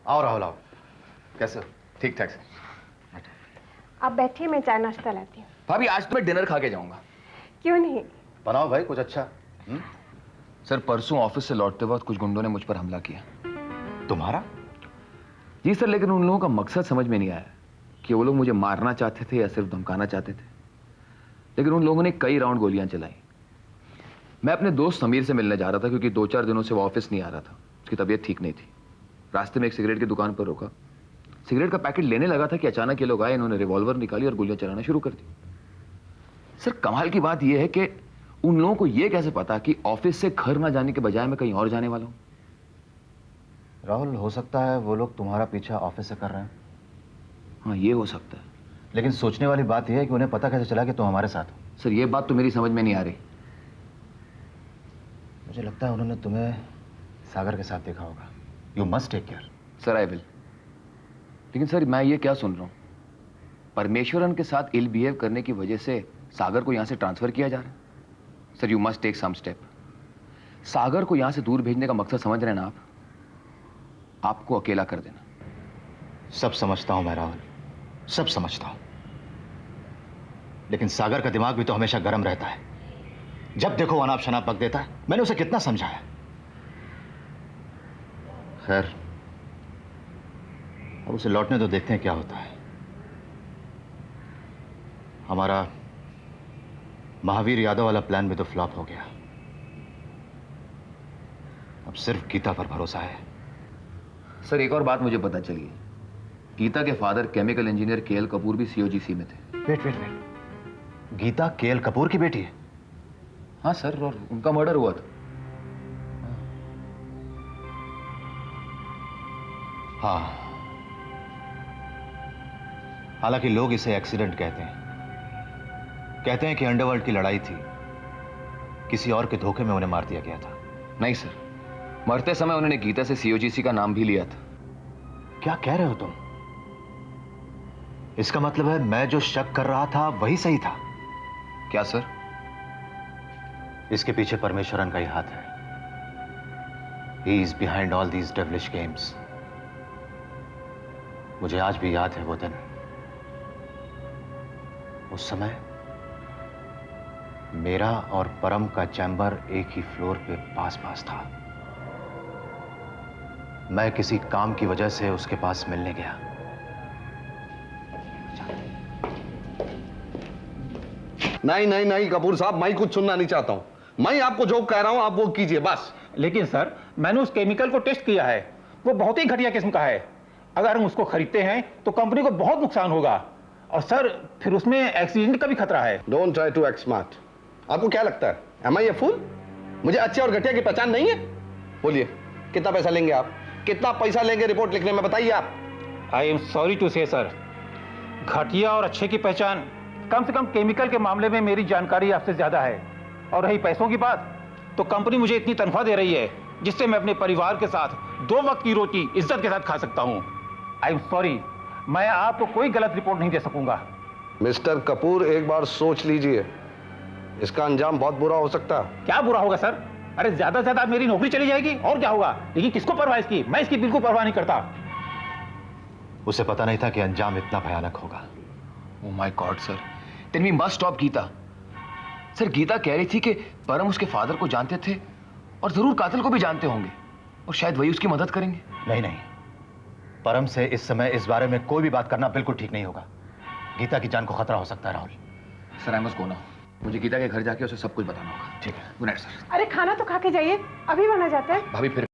आओ राहुल आओ। कैसे हो? ठीक ठाक सर। आप बैठिए, मैं चाय नाश्ता लाती हूँ। भाभी आज तो मैं डिनर खा के जाऊंगा। क्यों नहीं? बनाओ भाई कुछ अच्छा। सर परसों ऑफिस से लौटते वक्त कुछ गुंडों ने मुझ पर हमला किया। तुम्हारा? जी सर, लेकिन उन लोगों का मकसद समझ में नहीं आया कि वो लोग मुझे मारना चाहते थे या सिर्फ धमकाना चाहते थे। लेकिन उन लोगों ने कई राउंड गोलियां चलाई। मैं अपने दोस्त समीर से मिलने जा रहा था क्योंकि 2-4 दिनों से वो ऑफिस नहीं आ रहा था। उसकी तबीयत ठीक नहीं थी। रास्ते में एक सिगरेट की दुकान पर रोका, सिगरेट का पैकेट लेने लगा था कि अचानक ये लोग आए, इन्होंने रिवॉल्वर निकाली और गोलियां चलाना शुरू कर दी। सर कमाल की बात यह है कि उन लोगों को यह कैसे पता कि ऑफिस से घर ना जाने के बजाय मैं कहीं और जाने वाला हूं। राहुल, हो सकता है वो लोग तुम्हारा पीछा ऑफिस से कर रहे हैं। हाँ ये हो सकता है। लेकिन सोचने वाली बात यह है कि उन्हें पता कैसे चला कि तुम हमारे साथ हो। सर ये बात तो मेरी समझ में नहीं आ रही। मुझे लगता है उन्होंने तुम्हें सागर के साथ देखा होगा। You must take care. Sir I will. लेकिन सर मैं ये क्या सुन रहा हूं, परमेश्वरन के साथ इल बिहेव करने की वजह से सागर को यहां से ट्रांसफर किया जा रहा है। Sir you must take some step. Sagar को यहां से दूर भेजने का मकसद समझ रहे हैं ना आप? आपको अकेला कर देना। सब समझता हूं मैं राहुल, सब समझता हूं। लेकिन सागर का दिमाग भी तो हमेशा गर्म रहता है। जब देखो अनाप शनाप बक देता है। मैंने उसे कितना समझाया। खैर अब उसे लौटने तो देखते हैं क्या होता है। हमारा महावीर यादव वाला प्लान भी तो फ्लॉप हो गया। अब सिर्फ गीता पर भरोसा है। सर एक और बात मुझे पता चली है, गीता के father chemical engineer KL Kapoor भी सीओजीसी में थे। वेट। गीता केएल कपूर की बेटी है? हाँ सर, और उनका मर्डर हुआ था। हाँ, हालांकि लोग इसे एक्सीडेंट कहते हैं। कहते हैं कि अंडरवर्ल्ड की लड़ाई थी, किसी और के धोखे में उन्हें मार दिया गया था। नहीं सर, मरते समय उन्होंने गीता से सीओजीसी का नाम भी लिया था। क्या कह रहे हो तुम? इसका मतलब है मैं जो शक कर रहा था वही सही था। क्या सर? इसके पीछे परमेश्वरन का ही हाथ है। He is behind all these devilish games. मुझे आज भी याद है वो दिन। उस समय मेरा और परम का चैम्बर एक ही फ्लोर पे पास था। मैं किसी काम की वजह से उसके पास मिलने गया। नहीं कपूर साहब, मैं कुछ सुनना नहीं चाहता हूं। मैं आपको जो कह रहा हूं आप वो कीजिए बस। लेकिन सर मैंने उस केमिकल को टेस्ट किया है, वो बहुत ही घटिया किस्म का है। अगर हम उसको खरीदते हैं तो कंपनी को बहुत नुकसान होगा, और सर फिर उसमें एक्सीडेंट का भी खतरा है। Don't try to act smart. आपको क्या लगता है एम आई ए फूल? मुझे अच्छे और घटिया की पहचान नहीं है? बोलिए कितना पैसा लेंगे आप? कितना पैसा लेंगे रिपोर्ट लिखने में, बताइए आप। आई एम सॉरी टू से सर, घटिया और अच्छे की पहचान, कम से कम केमिकल के मामले में मेरी जानकारी आपसे ज्यादा है। और रही पैसों की बात, तो कंपनी मुझे इतनी तनख्वाह दे रही है जिससे मैं अपने परिवार के साथ 2 वक्त की रोटी इज्जत के साथ खा सकता हूं। आई एम सॉरी, मैं आपको कोई गलत रिपोर्ट नहीं दे सकूंगा। मिस्टर कपूर एक बार सोच लीजिए, इसका अंजाम बहुत बुरा हो सकता है। क्या बुरा होगा सर? अरे ज्यादा से ज्यादा मेरी नौकरी चली जाएगी और क्या होगा, लेकिन किसको परवाह इसकी? मैं इसकी बिल्कुल परवाह नहीं करता। उसे पता नहीं था कि अंजाम इतना भयानक होगा। Oh my god sir, then we must stop Gita. Sir Gita कह रही थी कि परम उसके फादर को जानते थे और जरूर कातिल को भी जानते होंगे, और शायद वही उसकी मदद करेंगे। नहीं, परम से इस समय इस बारे में कोई भी बात करना बिल्कुल ठीक नहीं होगा। गीता की जान को खतरा हो सकता है Rahul. Sir I must go now. मुझे गीता के घर जाके उसे सब कुछ बताना होगा। ठीक है। Good night sir. अरे खाना तो खा के जाइए, अभी बना जाता है। भाभी फिर